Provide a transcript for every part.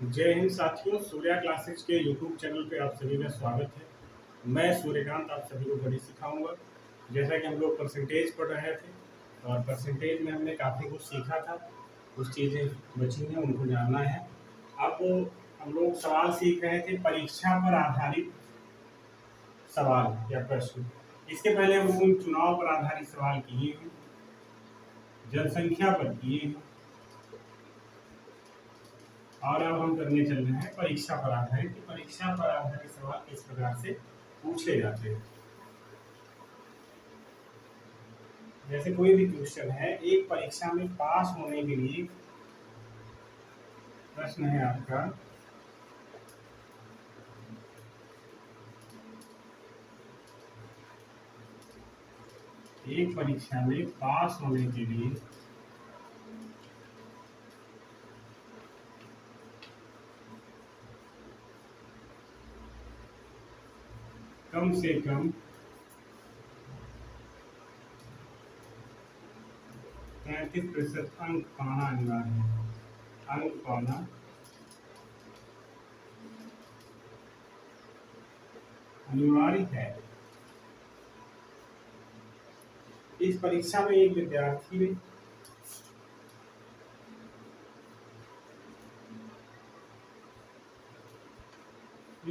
जय हिंद साथियों, सूर्या क्लासेज के यूट्यूब चैनल पे आप सभी का स्वागत है। मैं सूर्यकांत आप सभी को गणित सिखाऊंगा। जैसा कि हम लोग परसेंटेज पढ़ रहे थे और परसेंटेज में हमने काफ़ी कुछ सीखा था, कुछ चीज़ें बची हैं उनको जानना है। अब हम लोग सवाल सीख रहे थे परीक्षा पर आधारित सवाल या प्रश्न। इसके पहले हम लोगों ने चुनाव पर आधारित सवाल किए हैं, जनसंख्या पर किए हैं और अब हम करने चल रहे हैं परीक्षा पर आधारित। परीक्षा पर आधारित सवाल किस प्रकार से पूछे जाते हैं। जैसे कोई भी क्वेश्चन है, एक परीक्षा में पास होने के लिए प्रश्न है आपका, एक परीक्षा में पास होने के लिए कम से कम 33% अंक पाना अनिवार्य है। अंक पाना अनिवार्य है। इस परीक्षा में एक विद्यार्थी ने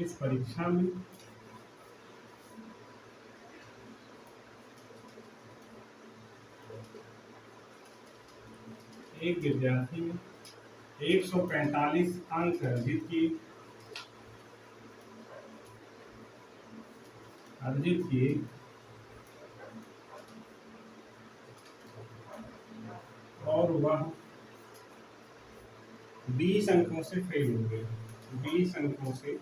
इस परीक्षा में एक विद्यार्थी ने 145 अंक अर्जित किए और वह 20 अंकों से फेल हो गए। 20 अंकों से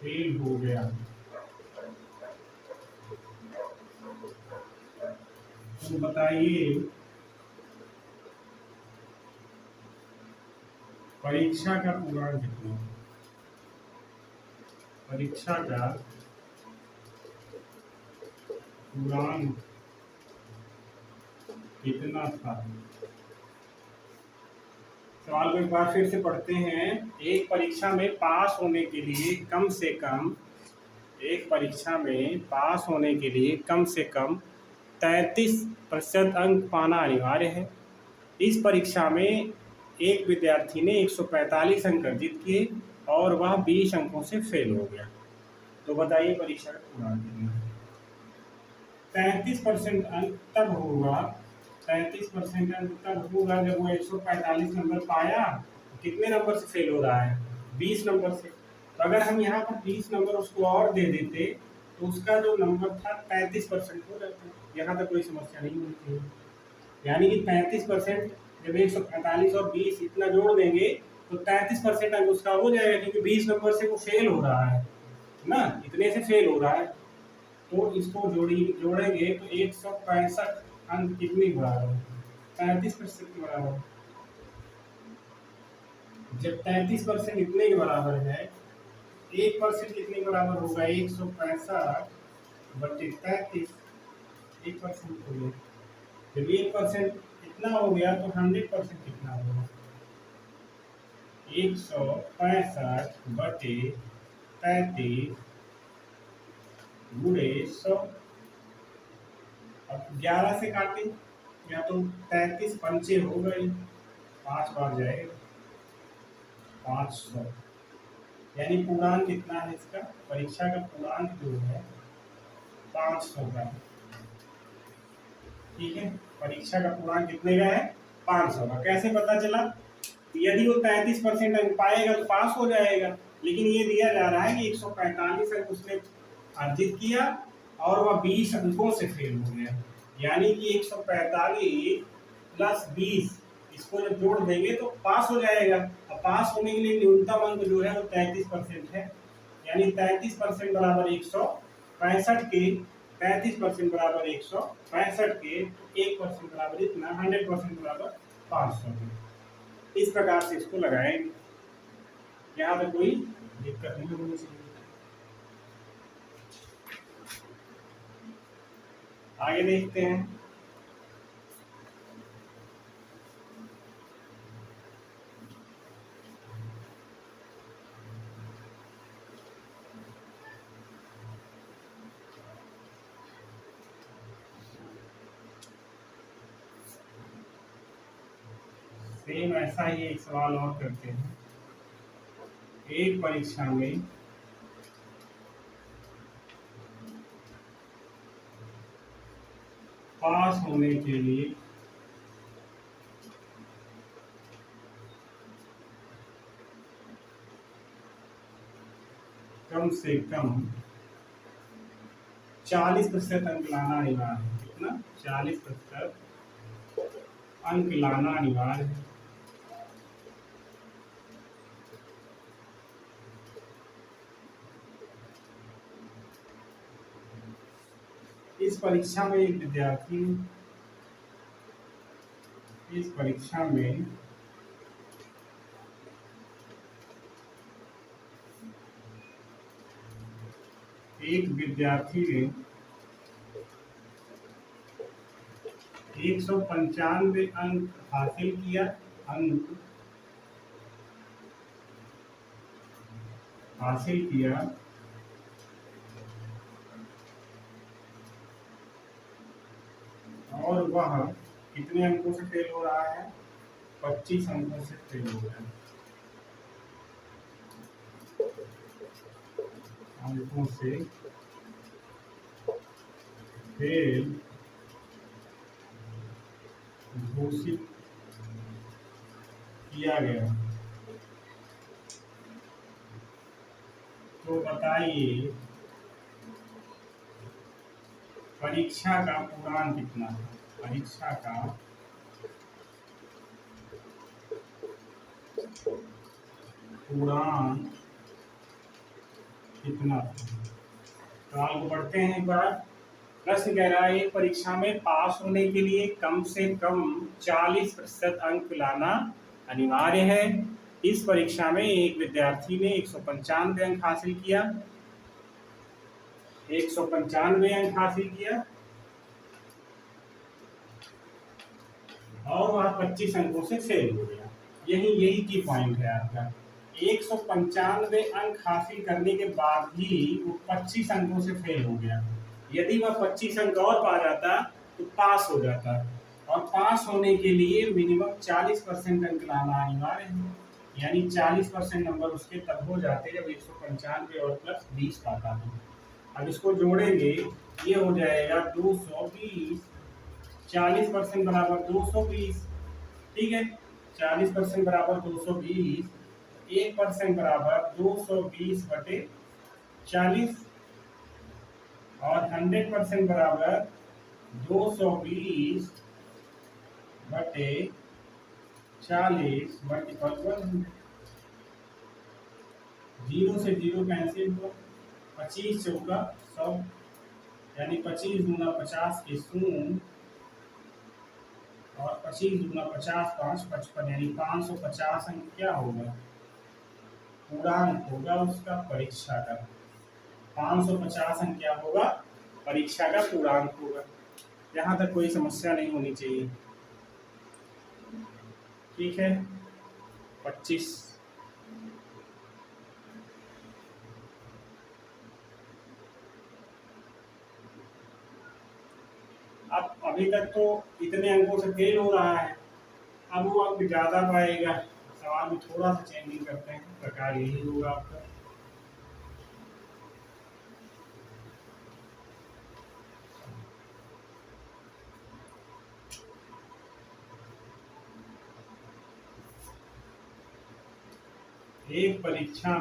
फेल हो गया। तो बताइए परीक्षा का पूर्णांक कितना? परीक्षा का पूर्णांक कितना था? सवाल को एक बार फिर से पढ़ते हैं। एक परीक्षा में पास होने के लिए कम से कम एक परीक्षा में पास होने के लिए कम से कम 33% अंक पाना अनिवार्य है। इस परीक्षा में एक विद्यार्थी ने 145 अंक अर्जित किए और वह 20 अंकों से फेल हो गया। तो बताइए परीक्षा का पूर्णांक कितना है? 33% अंक तब होगा 33% अंक तब होगा जब वो 145 नंबर पाया। कितने नंबर से फेल हो रहा है? 20 नंबर से। तो अगर हम यहाँ पर 20 नंबर उसको और दे देते तो उसका जो नंबर था 35% हो जाता। यहाँ तक कोई समस्या नहीं होनी चाहिए। यानी कि 35% जब 145 और 20 इतना जोड़ देंगे तो 33% अंक उसका हो जाएगा, क्योंकि 20 नंबर से वो फेल हो रहा है ना, इतने से फेल हो रहा है। तो इसको जोड़ेंगे तो 165 अंक कितने बराबर है? 33% के बराबर। जब 33% इतने के बराबर है, 1% कितने के बराबर होगा? 165 बटे 33, 1% हो गया। जब 1% इतना हो गया तो 100% कितना होगा? 165 बटे 33 गुणे 100। अब 11 से काटे या तो 33 पंचे हो गए, 5 बार जाएगा 500। यानी पूर्णांक कितना है इसका? परीक्षा का पूर्णांक जो है 500 का। ठीक है, परीक्षा का पूर्णांक कितने का है? 500 का। कैसे पता चला? यदि वो 33% अंक पाएगा तो पास हो जाएगा, लेकिन ये दिया जा रहा है कि 145 अंक उसने अर्जित किया और वह 20 अंकों से फेल हो गया। यानी कि 145 प्लस 20 इसको जब जोड़ देंगे तो पास हो जाएगा। अब पास होने के लिए न्यूनतम अंक जो है वो 33% है। यानी 33% बराबर 165 के 33% बराबर 165 के 1% बराबर इतना 100% बराबर 500 के। इस प्रकार से इसको लगाएंगे। यहाँ पे कोई दिक्कत नहीं होनी चाहिए। आगे देखते हैं। सेम ऐसा ही एक सवाल और करते हैं। एक परीक्षा में पास होने के लिए कम से कम 40% अंक लाना अनिवार्य है। कितना? 40% अंक लाना अनिवार्य है। इस परीक्षा में एक विद्यार्थी इस परीक्षा में एक विद्यार्थी ने 195 अंक हासिल किया। अंक हासिल किया और वह कितने अंकों से फेल हो रहा है? 25 अंकों से फेल हो रहा है। अंकों से फेल घोषित किया गया। तो बताइए परीक्षा का पूर्णांक कितना है? परीक्षा का पूर्णांक कितना था? सवाल को पढ़ते हैं एक बार। प्रश्न कह रहा है एक परीक्षा में पास होने के लिए कम से कम 40% अंक लाना अनिवार्य है। इस परीक्षा में एक विद्यार्थी ने 195 अंक हासिल किया। 195 अंक हासिल किया और वह 25 अंकों से फेल हो गया। यही की पॉइंट है आपका। 195 अंक हासिल करने के बाद भी वो 25 अंकों से फेल हो गया। यदि वह 25 अंक और पा जाता तो पास हो जाता, और पास होने के लिए मिनिमम 40% अंक लाना अनिवार्य है। यानी 40% नंबर उसके तब हो जाते जब 195 और प्लस 20 पाता था। अब इसको जोड़ेंगे, ये हो जाएगा 220। 40% बराबर 220, ठीक है। 40% बराबर 220, 1% बराबर 220/40 और 100% बराबर 220/40 मल्टीपल 100। 0 से 0 कैंसिल हुआ, 25 चौका 100, यानी 25 गुना 50 के 100 और 25 गुना 50 5 55, यानी 550 अंक क्या होगा? पूर्णांक होगा उसका परीक्षा का। 550 अंक क्या होगा? परीक्षा का पूर्णांक होगा। यहाँ तक कोई समस्या नहीं होनी चाहिए, ठीक है। 25 अब अभी तक तो इतने अंकों से फेल हो रहा है, अब वो अंक ज्यादा पाएगा। सवाल में थोड़ा सा चेंजिंग करते हैं, प्रकार यही होगा आपका। एक परीक्षा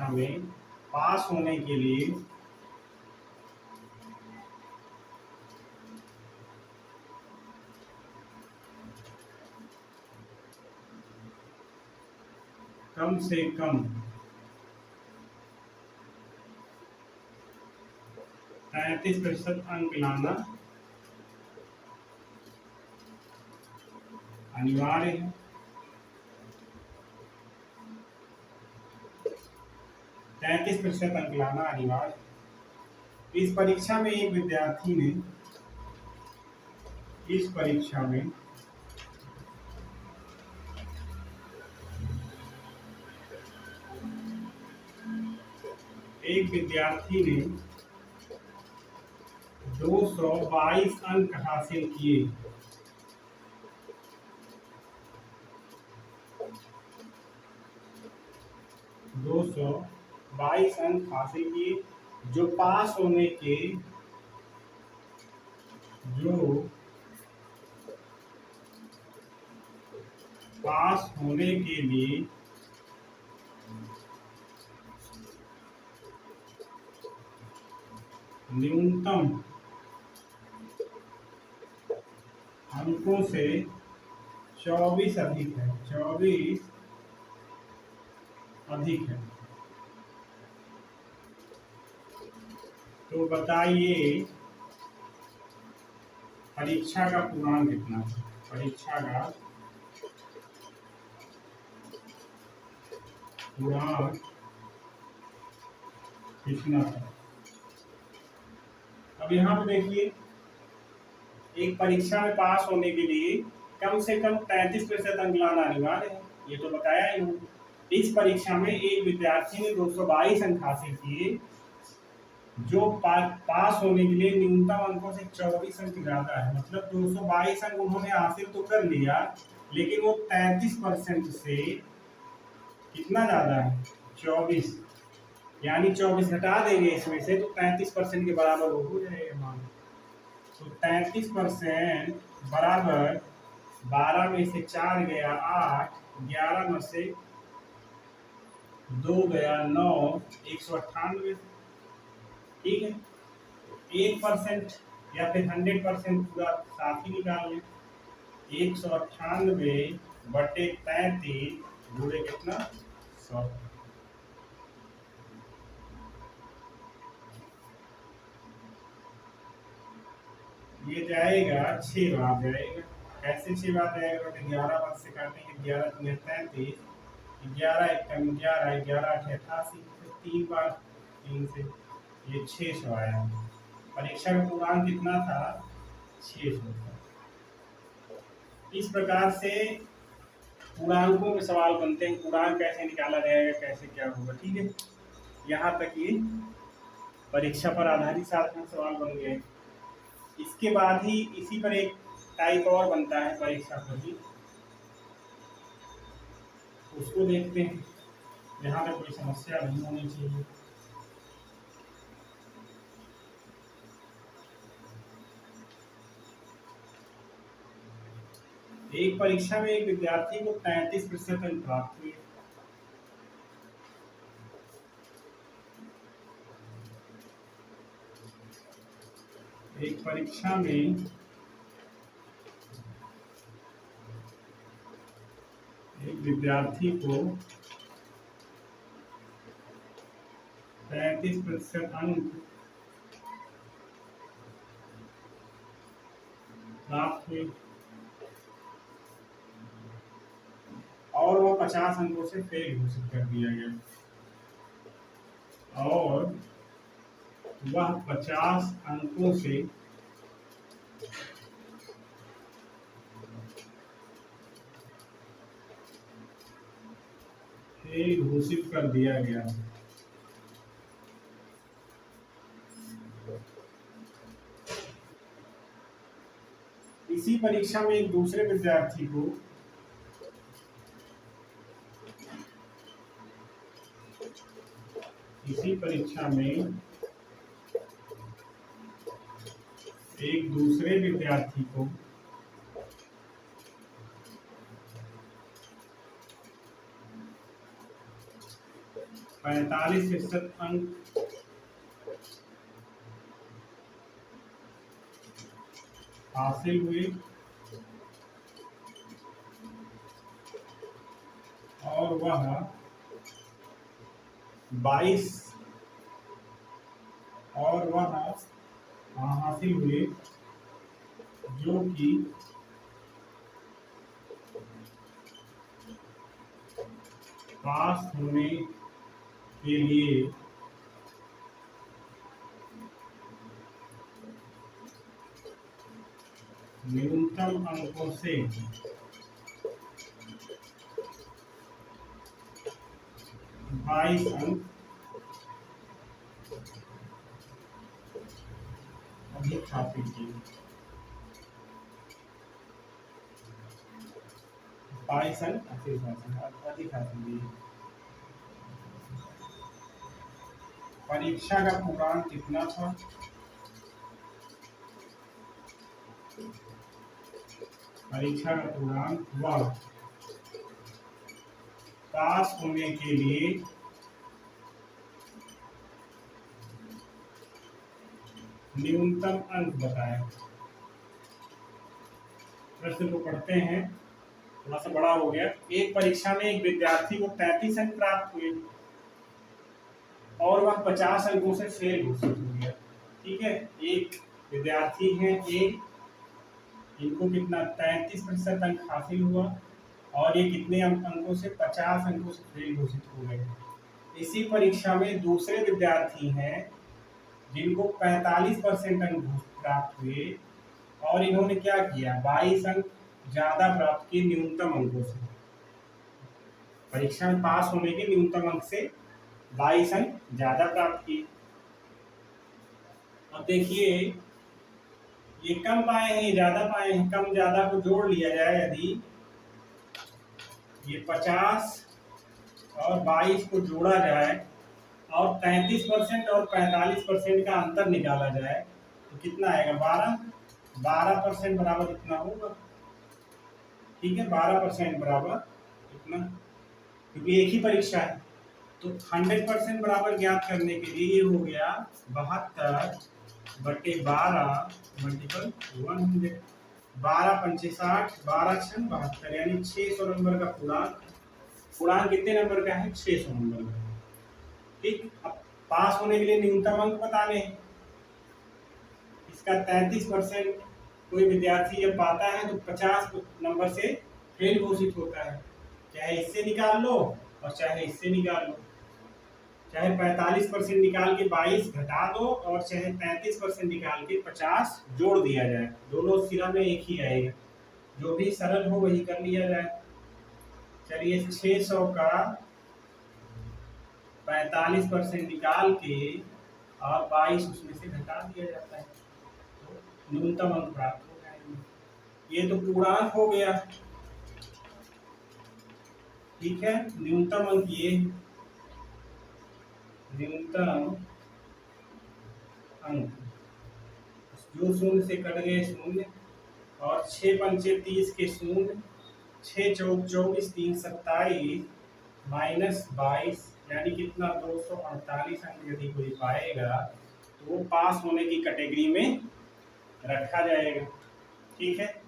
में पास होने के लिए कम से कम 33% अंक लाना अनिवार्य है। 33% अंक लाना अनिवार्य है। इस परीक्षा में एक विद्यार्थी ने 222 अंक हासिल किए। 222 अंक हासिल किए जो पास होने के लिए न्यूनतम अंकों से 24 अधिक है। 24 अधिक है। तो बताइए परीक्षा का पूर्णांक कितना है? परीक्षा का पूर्णांक कितना था? अब यहाँ पे देखिए, एक परीक्षा में पास होने के लिए कम से कम 33% अंक लाना अनिवार्य है, ये तो बताया ही हूँ। इस परीक्षा में एक विद्यार्थी ने 222 अंक हासिल किए जो पास होने के लिए न्यूनतम अंकों से 24 अंक ज्यादा है। मतलब 222 अंक उन्होंने हासिल तो कर लिया, लेकिन वो 33% से कितना ज्यादा है? 24। यानी 24 घटा देंगे इसमें से तो 35% के बराबर हो जाएगा मान। तो 33% बराबर 12 में से 4 गया 8, 11 में से 2 गया 9, 198। ठीक है, 1% या फिर 100% पूरा साथ ही निकाल लें। 198/33 गुणे कितना? 100। ये जाएगा 6 बार जाएगा। कैसे 6 बार जाएगा? 11 बार से काटेंगे, 11 दूनी 33, 11 एकम 11, 11 8 88, 3 बार 3 से ये 600 आया। परीक्षा का पूर्णांक कितना था? 600 था। इस प्रकार से पूर्णांकों के सवाल बनते हैं। पूर्णांक कैसे निकाला जाएगा, कैसे क्या होगा, ठीक है। यहाँ तक ये परीक्षा पर आधारित साधारण सवाल बन गए। इसके बाद ही इसी पर एक टाइप और बनता है परीक्षा पर ही, उसको देखते हैं। यहाँ पे कोई समस्या नहीं होनी चाहिए। एक परीक्षा में एक विद्यार्थी को 33% अंक प्राप्त हुए। एक परीक्षा में एक विद्यार्थी को 33% अंक प्राप्त हुए और वह 50 अंकों से फेल घोषित कर दिया गया। और वह 50 अंकों से फेल घोषित कर दिया गया। इसी परीक्षा में एक दूसरे विद्यार्थी को इसी परीक्षा में एक दूसरे विद्यार्थी को 45% अंक हासिल हुए और वह 22 हासिल हुए जो कि पास होने के लिए न्यूनतम अंकों से 22 अंक अधिक हासिल की। 22 अंक 80% अधिक हासिल की। परीक्षा का पूर्णांक कितना था? परीक्षा का पूर्णांक हुआ पास होने के लिए न्यूनतम अंक बताएं। प्रश्न को पढ़ते हैं, थोड़ा सा बड़ा हो गया। एक परीक्षा में एक विद्यार्थी को 33 अंक प्राप्त हुए और वह 50 अंकों से फेल घोषित हो गया। ठीक है, एक विद्यार्थी है ए, इनको कितना 33% अंक हासिल हुआ और ये कितने अंकों से 50 अंकों से फेल घोषित हो गए। इसी परीक्षा में दूसरे विद्यार्थी हैं जिनको 45% अंक प्राप्त हुए और इन्होंने क्या किया, 22 अंक ज्यादा प्राप्त किए न्यूनतम अंकों से। परीक्षा में पास होने के न्यूनतम अंक से 22 अंक ज्यादा प्राप्त किए। अब देखिए, ये कम पाए हैं, ये ज्यादा पाए हैं। कम ज्यादा को जोड़ लिया जाए, यदि ये 50 और 22 को जोड़ा जाए और 33% और 45% का अंतर निकाला जाए तो कितना आएगा, 12% बराबर इतना होगा। ठीक है, 12% बराबर इतना, क्योंकि एक ही परीक्षा है। तो 100% बराबर ज्ञात करने के लिए ये हो गया 72/12 मल्टीपल 100। 12 पंचे 60, 12 छन 72, यानी 600 नंबर का पूर्णांक। पूर्णांक कितने नंबर का है, 600 नंबर का। ठीक, अब पास होने के लिए न्यूनतम अंक बताने हैं। इसका 33% कोई विद्यार्थी जब पाता है तो 50 नंबर से फेल घोषित होता है। चाहे इससे निकाल लो और चाहे इससे निकाल लो, चाहे 45% निकाल के 22 घटा दो और चाहे 33% निकाल के 50 जोड़ दिया जाए, दोनों सिरा में एक ही आएगा। जो भी सरल हो वही कर लिया जाए। चलिए, 600 का 45% निकाल के और 22 उसमें से घटा दिया जाता है तो न्यूनतम अंक प्राप्त हो जाएंगे। ये तो पूर्णांक हो गया। ठीक है, न्यूनतम अंक ये, न्यूनतम अंक जो शून्य से कट गए शून्य, और 6 पंचे 30 के शून्य, 6 चौक 24, 3 27 माइनस 22, यानी कितना 248 अंक यदि कोई पाएगा तो वो पास होने की कैटेगरी में रखा जाएगा। ठीक है,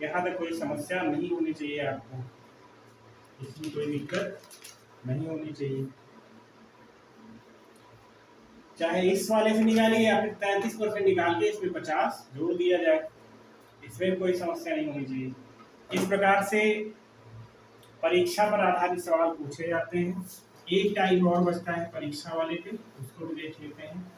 यहाँ तक कोई समस्या नहीं होनी चाहिए आपको, इसमें कोई दिक्कत नहीं होनी चाहिए। चाहे इस वाले से निकालिए या फिर 33% निकाल के इसमें 50 जोड़ दिया जाए, इसमें कोई समस्या नहीं होनी चाहिए। इस प्रकार से परीक्षा पर आधारित सवाल पूछे जाते हैं। एक टाइम और बचता है परीक्षा वाले पे, उसको भी देख लेते हैं।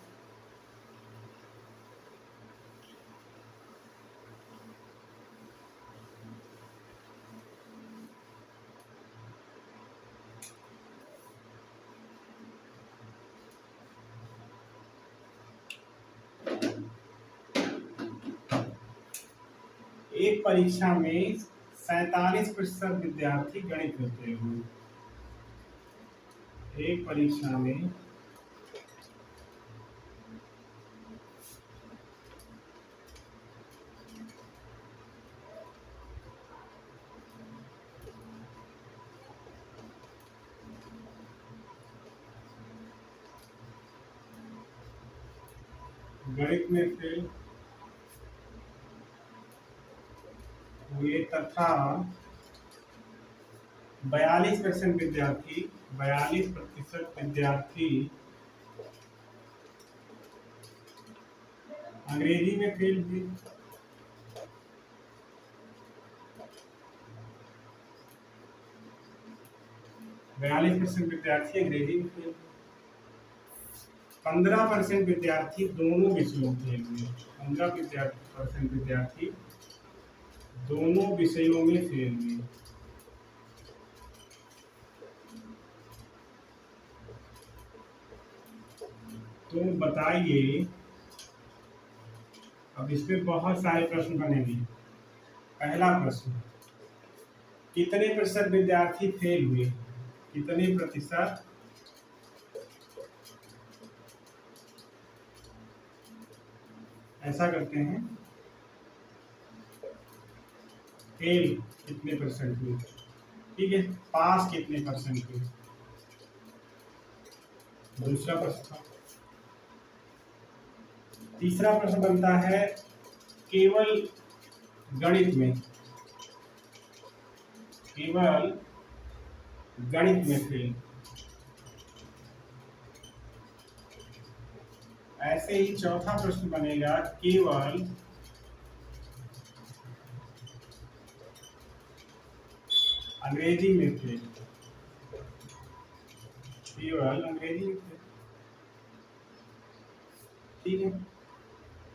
एक परीक्षा में 47% विद्यार्थी गणित करते हैं। एक परीक्षा में 47% गणित में फेल हुए तथा 42% विद्यार्थी अंग्रेजी में फेल हुए। 42% विद्यार्थी अंग्रेजी में फेल हुए। 15% विद्यार्थी दोनों विषयों में फेल हुए। 15% विद्यार्थी दोनों विषयों में फेल हुए। तो बताइए अब इसमें बहुत सारे प्रश्न बनेंगे। पहला प्रश्न, कितने प्रतिशत विद्यार्थी फेल हुए? कितने प्रतिशत ऐसा करते हैं, फेल कितने परसेंट हुए, ठीक है, पास कितने परसेंट हुए। दूसरा प्रश्न, तीसरा प्रश्न बनता है केवल गणित में, केवल गणित में फेल। ऐसे ही चौथा प्रश्न बनेगा केवल अंग्रेजी में फेल, केवल अंग्रेजी में फेल, ठीक है।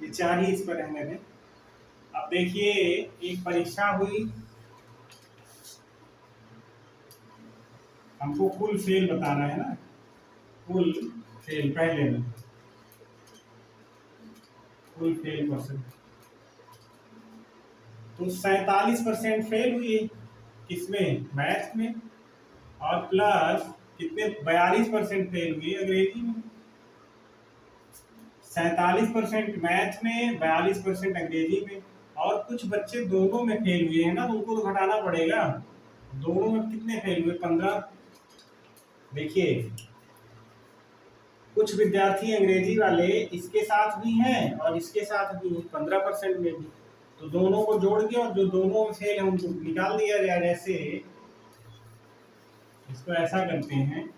ये चार ही इस पर रहने दें। अब देखिए, एक परीक्षा हुई, हमको कुल फेल बताना है ना, कुल फेल पहले में, कुल फेल परसेंट, तो 47% फेल हुई किसमें, मैथ में, और प्लस कितने 42% फेल हुई अंग्रेजी में। 47% मैथ में, 42% अंग्रेजी में, और कुछ बच्चे दोनों में फेल हुए हैं ना, तो उनको तो घटाना पड़ेगा। दोनों में कितने फेल हुए, 15। देखिए, कुछ विद्यार्थी अंग्रेजी वाले इसके साथ भी हैं और इसके साथ भी हैं, 15% में भी, तो दोनों को जोड़ के और जो दोनों में फेल है उनको निकाल दिया जाए। जैसे इसको ऐसा करते हैं,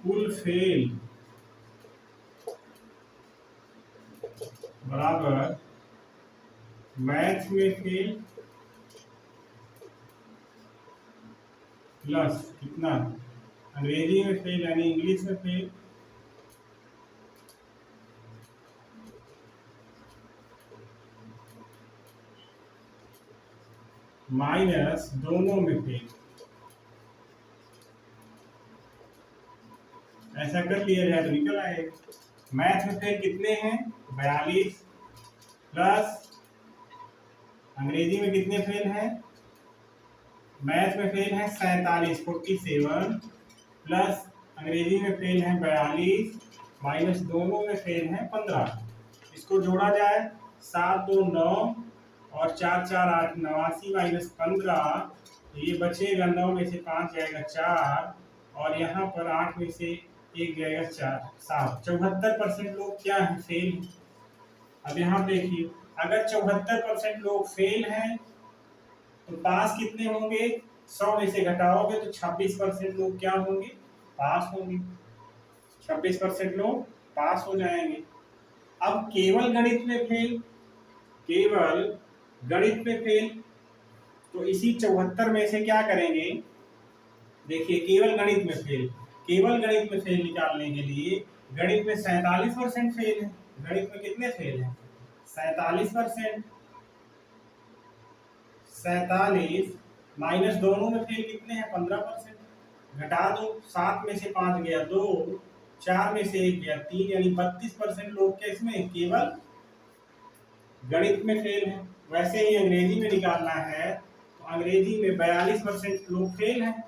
कुल फेल बराबर मैथ में फेल प्लस कितना अंग्रेजी में फेल, यानी इंग्लिश में फेल, माइनस दोनों में फेल। ऐसा कर लिया जाए तो निकल आएगा। मैथ में फेल कितने हैं, 42, प्लस अंग्रेजी में कितने फेल हैं, मैथ में फेल है 47, 47, प्लस अंग्रेजी में फेल है 42, माइनस दोनों में फेल है 15। इसको जोड़ा जाए, 7 2 9 और 4 4 8, 89 माइनस 15, ये बचेगा 9 में से 5 जाएगा 4, और यहाँ पर 8 में से 1 जाएगा 4, 7। 74% लोग क्या है, फेल। अब यहाँ देखिए, अगर 74% लोग फेल हैं तो पास कितने होंगे, 100 में से घटाओगे तो 26% लोग क्या होंगे, पास होंगे। 26% लोग पास हो जाएंगे। अब केवल गणित में फेल, केवल गणित में फेल, तो इसी 74 में से क्या करेंगे, देखिए केवल गणित में फेल, केवल गणित में फेल निकालने के लिए गणित में 47% फेल है। गणित में कितने फेल है, 47%, 47 माइनस दोनों में फेल कितने हैं, 15%, घटा दो, 7 में से 5 गया 2, 4 में से 1 गया 3, यानी 32% लोग क्या इसमें केवल गणित में फेल हैं। वैसे ही अंग्रेजी में निकालना है तो अंग्रेजी में 42% लोग फेल हैं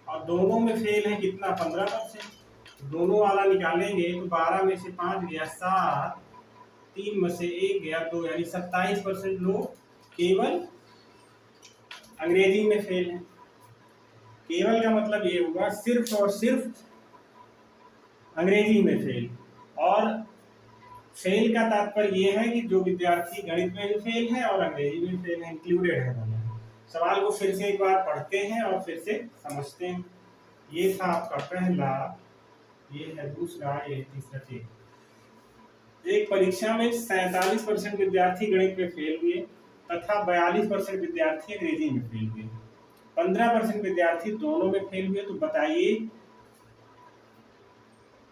और दोनों में फेल है कितना, 15%। दोनों वाला निकालेंगे तो 12 में से 5 गया 7, 3 में से 1 गया 2, यानी 27% लोग केवल अंग्रेजी में फेल है। केवल का मतलब ये हुआ सिर्फ और सिर्फ अंग्रेजी में फेल, और फेल का तात्पर्य ये है कि जो विद्यार्थी गणित में भी फेल है और अंग्रेजी में फेल है, इंक्लूडेड है दोनों। सवाल को फिर से एक बार पढ़ते हैं और फिर से समझते हैं। ये था आपका पहला, ये है दूसरा, ये है तीसरा। ठीक, एक परीक्षा में 47% विद्यार्थी गणित में फेल हुए तथा 42% विद्यार्थी अंग्रेजी में फेल हुए, 15% विद्यार्थी दोनों में फेल हुए। तो बताइए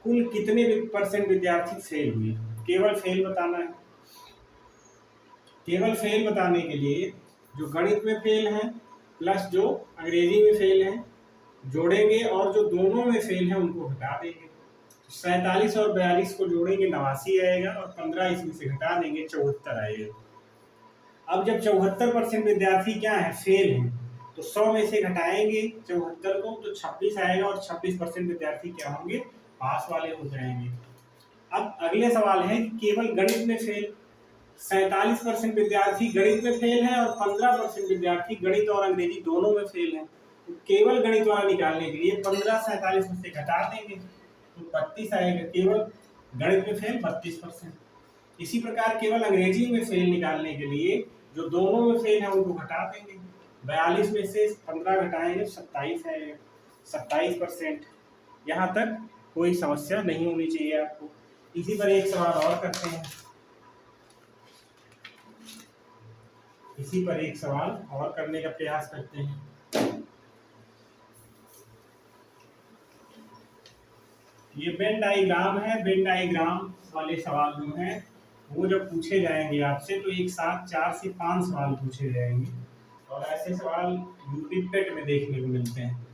कुल कितने परसेंट विद्यार्थी फेल हुए, केवल फेल बताना है। केवल फेल बताने के लिए जो गणित में फेल हैं प्लस जो अंग्रेजी में फेल हैं, जोड़ेंगे और जो दोनों में फेल है उनको हटा देंगे। 47 और 42 को जोड़ेंगे 89 आएगा और 15 इसमें से घटा देंगे 74 आएगा। अब जब 74% विद्यार्थी क्या है, फेल हैं, तो 100 में से घटाएंगे 74 को तो 26 आएगा और 26% विद्यार्थी क्या होंगे, पास वाले हो जाएंगे। अब अगले सवाल है कि केवल गणित में फेल, 47% विद्यार्थी गणित में फेल है और 15% विद्यार्थी गणित और अंग्रेजी दोनों में फेल है। तो केवल गणित वाला निकालने के लिए 15 47 में से घटा देंगे तो 32 आएगा। केवल गणित में फेल 32%। इसी प्रकार केवल अंग्रेजी में फेल निकालने के लिए जो दोनों में फेल है उनको घटा देंगे। 42 में से 15 घटाएंगे 27 आएगा, 27%। यहाँ तक कोई समस्या नहीं होनी चाहिए आपको। इसी पर एक सवाल और करते हैं, इसी पर एक सवाल और करने का प्रयास करते हैं। ये वेन डायग्राम है। वेन डायग्राम वाले सवाल जो हैं वो जब पूछे जाएंगे आपसे तो एक साथ 4 से 5 सवाल पूछे जाएंगे और ऐसे सवाल यूपी पेट में देखने को मिलते हैं।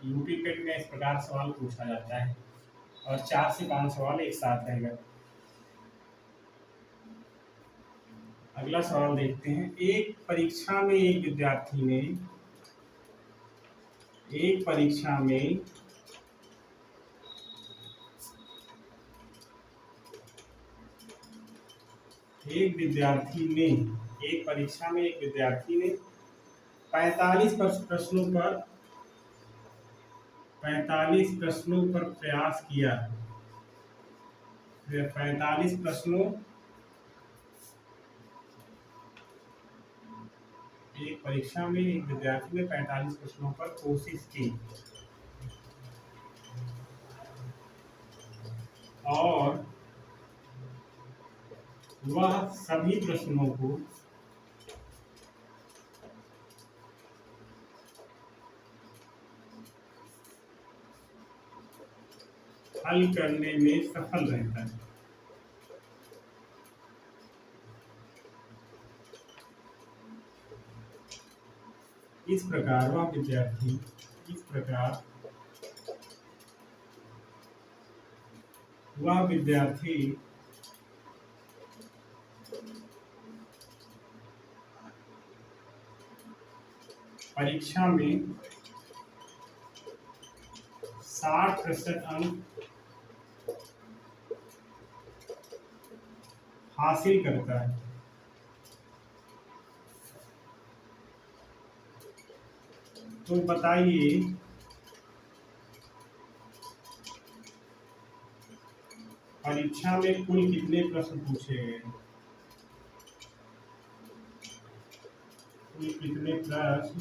यूपी पेट में इस प्रकार सवाल पूछा जाता है और 4 से 5 सवाल एक साथ रहेगा। अगला सवाल देखते हैं। एक परीक्षा में एक विद्यार्थी ने एक परीक्षा में एक परीक्षा में एक विद्यार्थी ने 45 प्रश्नों पर प्रयास किया। 45 प्रश्नों एक परीक्षा में एक विद्यार्थी ने 45 प्रश्नों पर कोशिश की और वह सभी प्रश्नों को हल करने में सफल रहता है। इस प्रकार वह विद्यार्थी परीक्षा में 60% अंक हासिल करता है। तो बताइए परीक्षा में कुल कितने प्रश्न पूछे गए? कुल कितने प्रश्न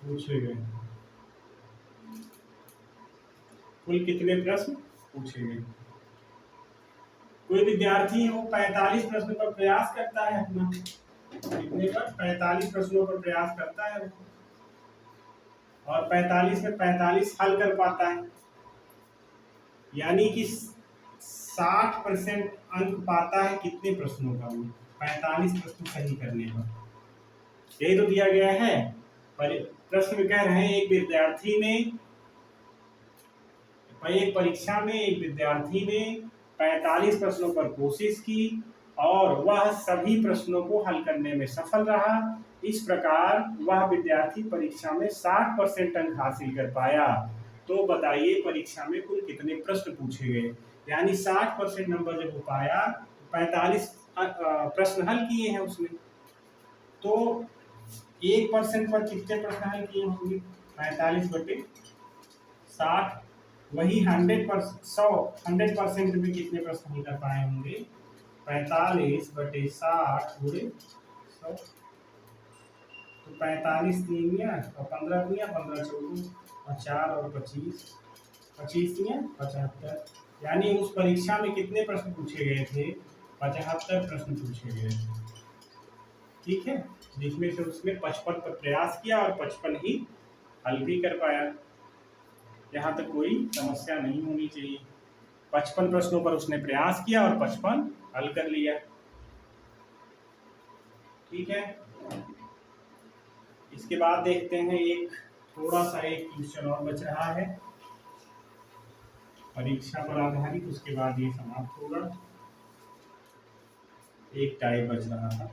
पूछे गए? कुल कितने प्रश्न पूछे गए? कोई विद्यार्थी हो 45 प्रश्न पर प्रयास करता है अपना, कितने पर 45 प्रश्नों पर प्रयास करता है और 45 में 45 हल कर पाता है, यानी कि 60% अंक पाता है कितने प्रश्नों का, वो 45 प्रश्न सही करने पर। यही तो दिया गया है। प्रश्न में कह रहे हैं एक परीक्षा में एक विद्यार्थी ने 45 प्रश्नों पर कोशिश की और वह सभी प्रश्नों को हल करने में सफल रहा। इस प्रकार वह विद्यार्थी परीक्षा में 60% अंक हासिल कर पाया। तो बताइए परीक्षा में कुल कितने प्रश्न पूछे गए? यानी 60% नंबर जब हो पाया, 45 प्रश्न हल किए हैं उसने, तो 1% पर कितने प्रश्न हल किए होंगे? 45/60। वही 100% में कितने प्रश्न हल कर पाए होंगे? 45/60 गुणे 100। तो 45 तीनिया और 15 दुनिया 15 चौदह और 4 और 25 तिया 75। यानी उस परीक्षा में कितने प्रश्न पूछे गए थे? 75 प्रश्न पूछे गए। ठीक है, जिसमें से उसने 55 पर प्रयास किया और 55 ही हल भी कर पाया। यहाँ तक कोई समस्या नहीं होनी चाहिए। 55 प्रश्नों पर उसने प्रयास किया और 55 हल कर लिया। ठीक है। इसके बाद देखते हैं एक थोड़ा सा एक क्वेश्चन और बच रहा है परीक्षा पर आधारित, उसके बाद ये समाप्त होगा। एक टाइप बच रहा था।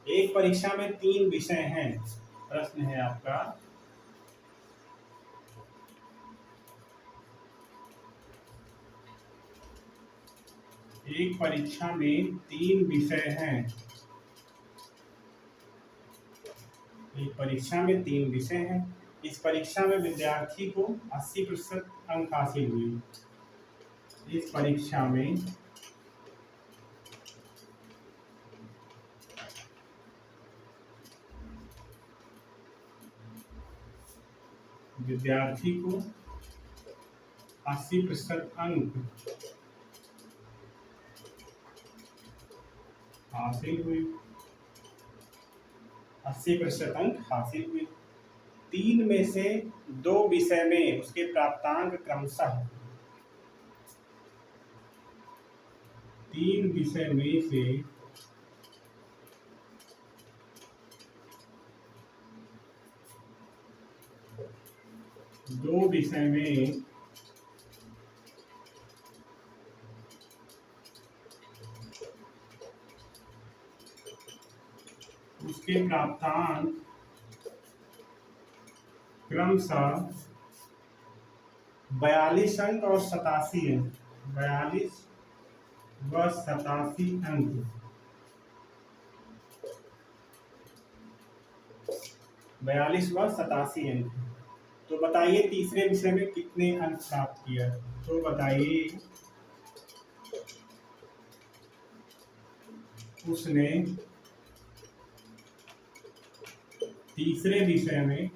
एक परीक्षा में 3 विषय हैं। प्रश्न है आपका, एक परीक्षा में 3 विषय हैं। एक परीक्षा में 3 विषय हैं। इस परीक्षा में विद्यार्थी को 80% अंक हासिल हुए। इस परीक्षा में विद्यार्थी को 80% अंक हासिल हुए। 80% अंक हासिल हुए। 3 में से 2 विषय में उसके प्राप्तांक क्रमशः 3 विषय में से 2 विषय में उसके प्राप्तांक क्रमशः 42 अंक और 87 अंक। 42 व 87 अंक। 42 व 87 अंक। तो बताइए तीसरे विषय में कितने अंक प्राप्त किया। तो बताइए उसने तीसरे विषय में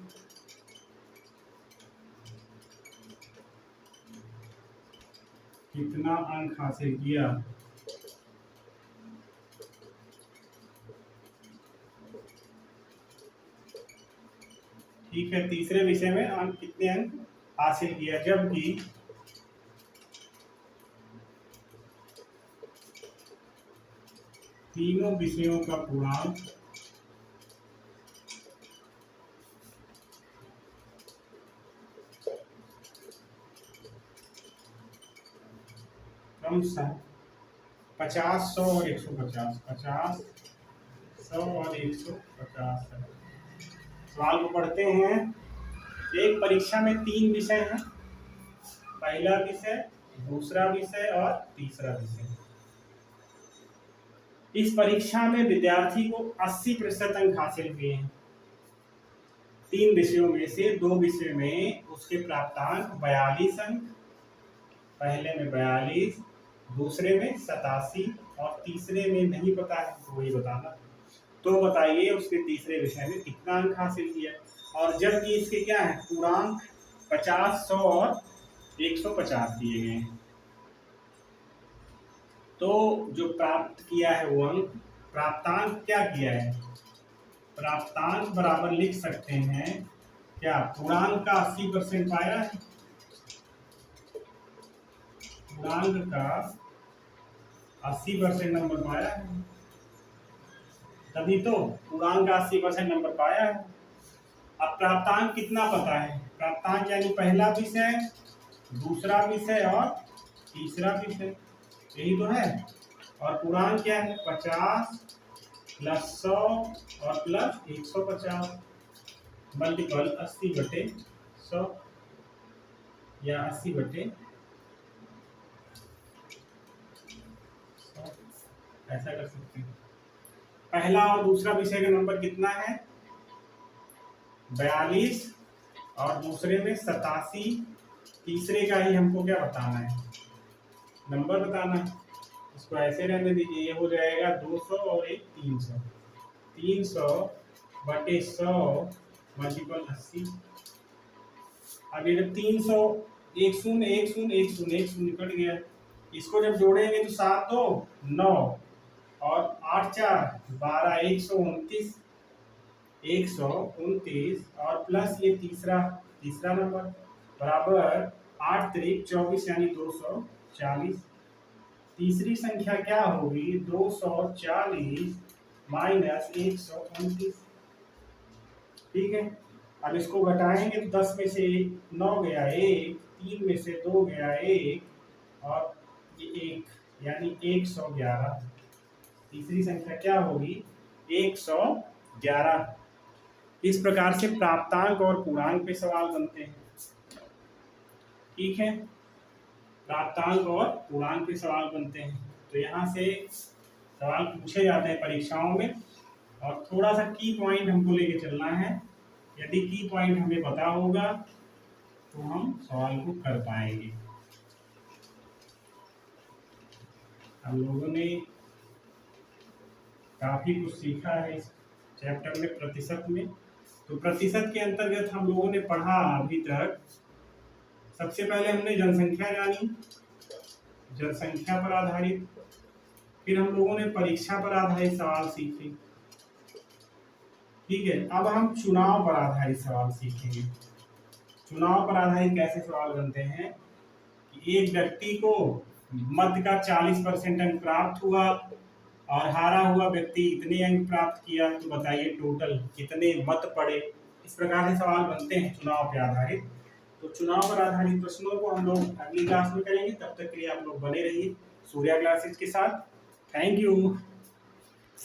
कितना अंक हासिल किया। ठीक है, तीसरे विषय में अंक कितने अंक हासिल किया, जबकि तीनों विषयों का पूर्णांक क्रमशः 50, 100 और 150। 50, 100 और 150 है। सवाल को पढ़ते हैं। एक परीक्षा में 3 विषय हैं। पहला विषय, दूसरा विषय और तीसरा विषय। इस परीक्षा में विद्यार्थी को 80% अंक हासिल हुए हैं। 3 विषयों में से 2 विषय में उसके प्राप्तांक 42 अंक, पहले में 42, दूसरे में 87 और तीसरे में नहीं पता है तो वही बताना। तो बताइए उसके तीसरे विषय में कितना अंक हासिल किया। और जबकि इसके क्या है पूर्णांक 50, 100 और 150 दिए गए हैं। तो जो प्राप्त किया है वो अंक, प्राप्तांक क्या किया है, प्राप्तांक बराबर लिख सकते हैं क्या, पूर्णांक का 80% पाया है। पूर्णांक का 80% नंबर पाया है, तभी तो पूर्णांक का 80% नंबर पाया है। अब प्राप्तांक कितना पता है, प्राप्तांक यानी पहला विषय, दूसरा विषय और तीसरा विषय, यही तो है। और पूर्णांक क्या है 50 प्लस 100 और प्लस 150 मल्टीपल 80/100 या 80/100 ऐसा कर सकते हैं। पहला और दूसरा विषय का नंबर कितना है 42 और दूसरे में 87। तीसरे का ही हमको क्या बताना है, नंबर बताना है। इसको ऐसे रहने दीजिए, ये हो जाएगा 200 और एक 300। 300/100 मल्टीपल 80। अब ये जब 300 1 0 1 0 1 0 1 0 कट गया, इसको जब जोड़ेंगे तो 7 2 9 और 8 4 12 129 129 और प्लस ये तीसरा नंबर बराबर 8 3 24 यानी 240। तीसरी संख्या क्या होगी 240 माइनस 129। ठीक है। अब इसको घटाएंगे तो 10 में से 9 गया 1, 3 में से 2 गया 1 और ये 1, यानी 111। तीसरी संख्या क्या होगी? 111। इस प्रकार से प्राप्तांक और पूर्णांक पे सवाल बनते हैं। ठीक है, प्राप्तांक और पूर्णांक पे सवाल बनते हैं। तो यहाँ से सवाल पूछे जाते हैं परीक्षाओं में, और थोड़ा सा की पॉइंट हमको लेके चलना है। यदि की पॉइंट हमें पता होगा तो हम सवाल को कर पाएंगे। हम लोगों ने काफी कुछ सीखा है इस चैप्टर में, प्रतिशत में। तो प्रतिशत के अंतर्गत हम लोगों ने पढ़ा अभी तक, सबसे पहले हमने जनसंख्या जानी, जनसंख्या पर आधारित, फिर हम लोगों ने परीक्षा पर आधारित सवाल सीखे। ठीक है, अब हम चुनाव पर आधारित सवाल सीखेंगे। चुनाव पर आधारित कैसे सवाल बनते हैं कि एक व्यक्ति को मत का 40% अंक प्राप्त हुआ और हारा हुआ व्यक्ति इतने अंक प्राप्त किया, तो बताइए टोटल कितने मत पड़े। इस प्रकार से सवाल बनते हैं चुनाव पर आधारित। तो चुनाव पर आधारित प्रश्नों को हम लोग अगली क्लास में करेंगे। तब तक के लिए आप लोग बने रहिए सूर्या क्लासेज के साथ। Thank you.